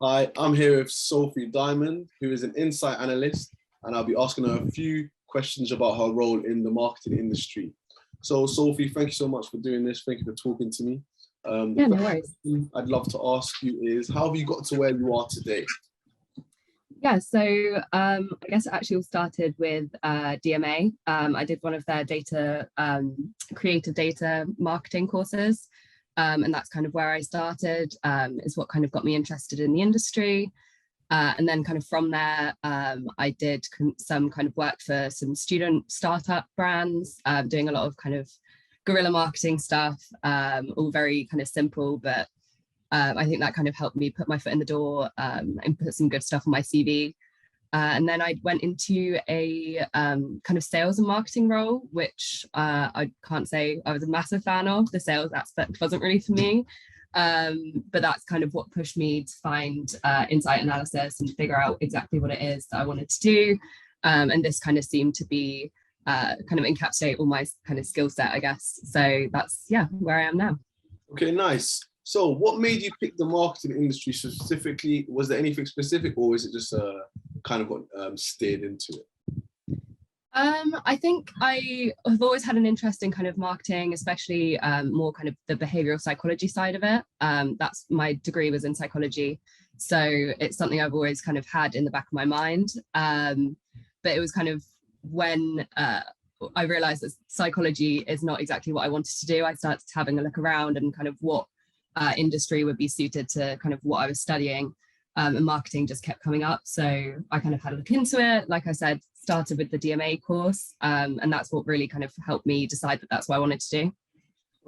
Hi, I'm here with Sophie Dimond, who is an insight analyst, and I'll be asking her a few questions about her role in the marketing industry. So, Sophie, thank you so much for doing this. Thank you for talking to me. Yeah, no worries. I'd love to ask you is, how have you got to where you are today? Yeah, so I guess it actually all started with DMA. I did one of their creative data marketing courses. And that's kind of where I started, is what kind of got me interested in the industry. And then kind of from there, I did some kind of work for some student startup brands, doing a lot of kind of guerrilla marketing stuff, all very kind of simple, but I think that kind of helped me put my foot in the door and put some good stuff on my CV. And then I went into a kind of sales and marketing role, which I can't say I was a massive fan of. The sales aspect wasn't really for me, but that's kind of what pushed me to find insight analysis and figure out exactly what it is that I wanted to do. And this kind of seemed to be kind of encapsulate all my kind of skill set, I guess. So that's, yeah, where I am now. Okay, nice. So what made you pick the marketing industry specifically? Was there anything specific, or is it just kind of got steered into it? I think I have always had an interest in kind of marketing, especially more kind of the behavioral psychology side of it. That's my degree was in psychology. So it's something I've always kind of had in the back of my mind. But it was kind of when I realized that psychology is not exactly what I wanted to do. I started having a look around and kind of what industry would be suited to kind of what I was studying, and marketing just kept coming up. So I kind of had a look into it. Like I said, started with the DMA course, and that's what really kind of helped me decide that that's what I wanted to do.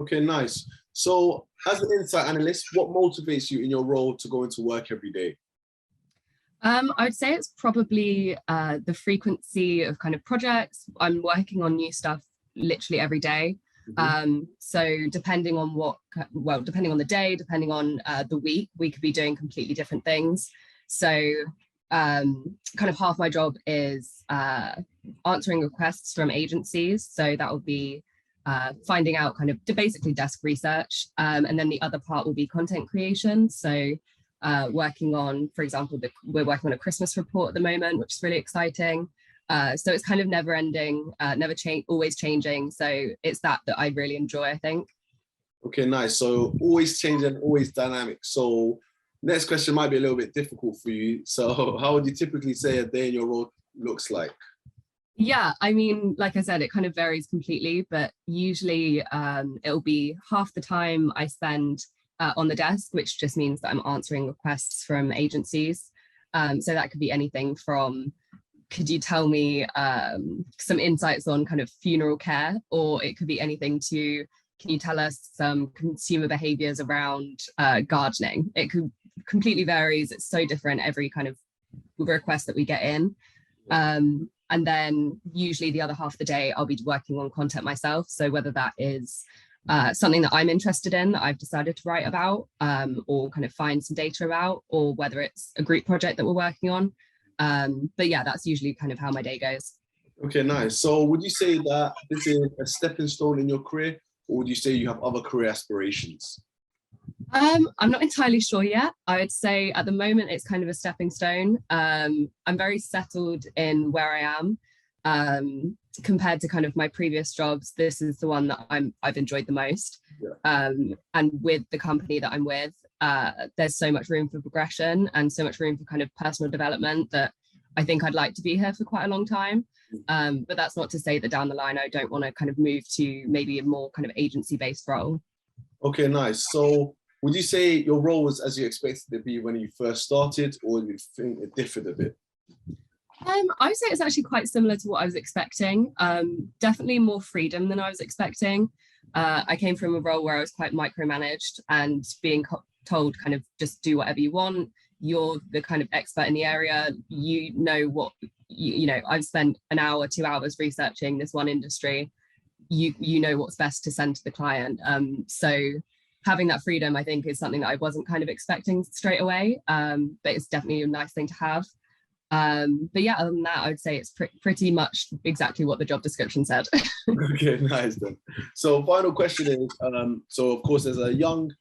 Okay, nice. So as an insight analyst, what motivates you in your role to go into work every day? I would say it's probably the frequency of kind of projects. I'm working on new stuff literally every day. So depending on depending on the day, depending on the week, we could be doing completely different things. So kind of half my job is answering requests from agencies. So that will be finding out kind of basically desk research. And then the other part will be content creation. So working on, for example, we're working on a Christmas report at the moment, which is really exciting. So it's kind of never ending, always changing. So it's that I really enjoy, I think. Okay, nice. So always changing, always dynamic. So next question might be a little bit difficult for you. So how would you typically say a day in your role looks like? Yeah, I mean, like I said, it kind of varies completely, but usually it'll be half the time I spend on the desk, which just means that I'm answering requests from agencies. So that could be anything from, could you tell me some insights on kind of funeral care, or it could be anything to, can you tell us some consumer behaviors around gardening? It could completely varies. It's so different every kind of request that we get in. And then usually the other half of the day, I'll be working on content myself. So whether that is something that I'm interested in, that I've decided to write about, or kind of find some data about, or whether it's a group project that we're working on. But yeah, that's usually kind of how my day goes. Okay, nice. So would you say that this is a stepping stone in your career, or would you say you have other career aspirations? I'm not entirely sure yet. I would say at the moment it's kind of a stepping stone. I'm very settled in where I am. Compared to kind of my previous jobs, this is the one that I've enjoyed the most. Yeah. And with the company that I'm with, there's so much room for progression and so much room for kind of personal development that I think I'd like to be here for quite a long time. But that's not to say that down the line I don't want to kind of move to maybe a more kind of agency-based role. Okay, nice. So would you say your role was as you expected it to be when you first started, or do you think it differed a bit? I would say it's actually quite similar to what I was expecting. Definitely more freedom than I was expecting. I came from a role where I was quite micromanaged and being told kind of just do whatever you want. You're the kind of expert in the area. You know what, you know, I've spent an hour, 2 hours researching this one industry. You know what's best to send to the client. So having that freedom, I think, is something that I wasn't kind of expecting straight away. But it's definitely a nice thing to have. But yeah, other than that, I would say it's pretty much exactly what the job description said. Okay, nice then. So final question is, so of course, as a young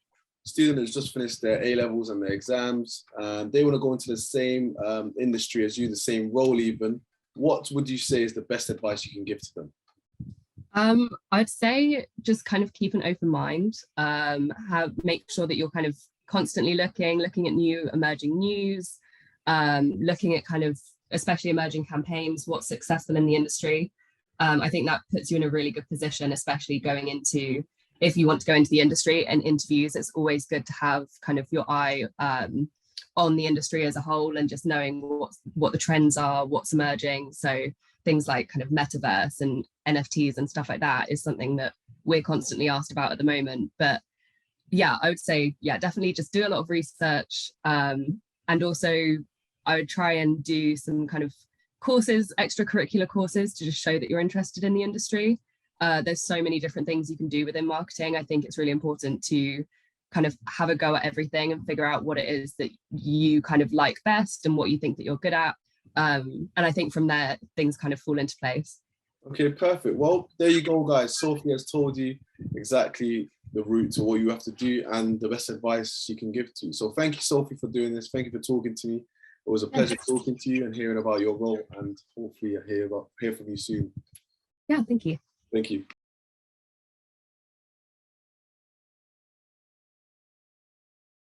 student that's just finished their A-levels and their exams, and they want to go into the same industry as you, the same role even, what would you say is the best advice you can give to them? I'd say just kind of keep an open mind, make sure that you're kind of constantly looking at new emerging news, looking at kind of especially emerging campaigns, what's successful in the industry. I think that puts you in a really good position, especially going into, if you want to go into the industry and interviews, it's always good to have kind of your eye on the industry as a whole and just knowing what the trends are, what's emerging. So things like kind of metaverse and NFTs and stuff like that is something that we're constantly asked about at the moment. But yeah, I would say, yeah, definitely just do a lot of research. And also I would try and do some kind of courses, extracurricular courses, to just show that you're interested in the industry. There's so many different things you can do within marketing. I think it's really important to kind of have a go at everything and figure out what it is that you kind of like best and what you think that you're good at. And I think from there, things kind of fall into place. Okay, perfect. Well, there you go, guys. Sophie has told you exactly the route to what you have to do and the best advice you can give to you. So thank you, Sophie, for doing this. Thank you for talking to me. It was a pleasure talking to you and hearing about your role, and hopefully I hear from you soon. Yeah, thank you. Thank you.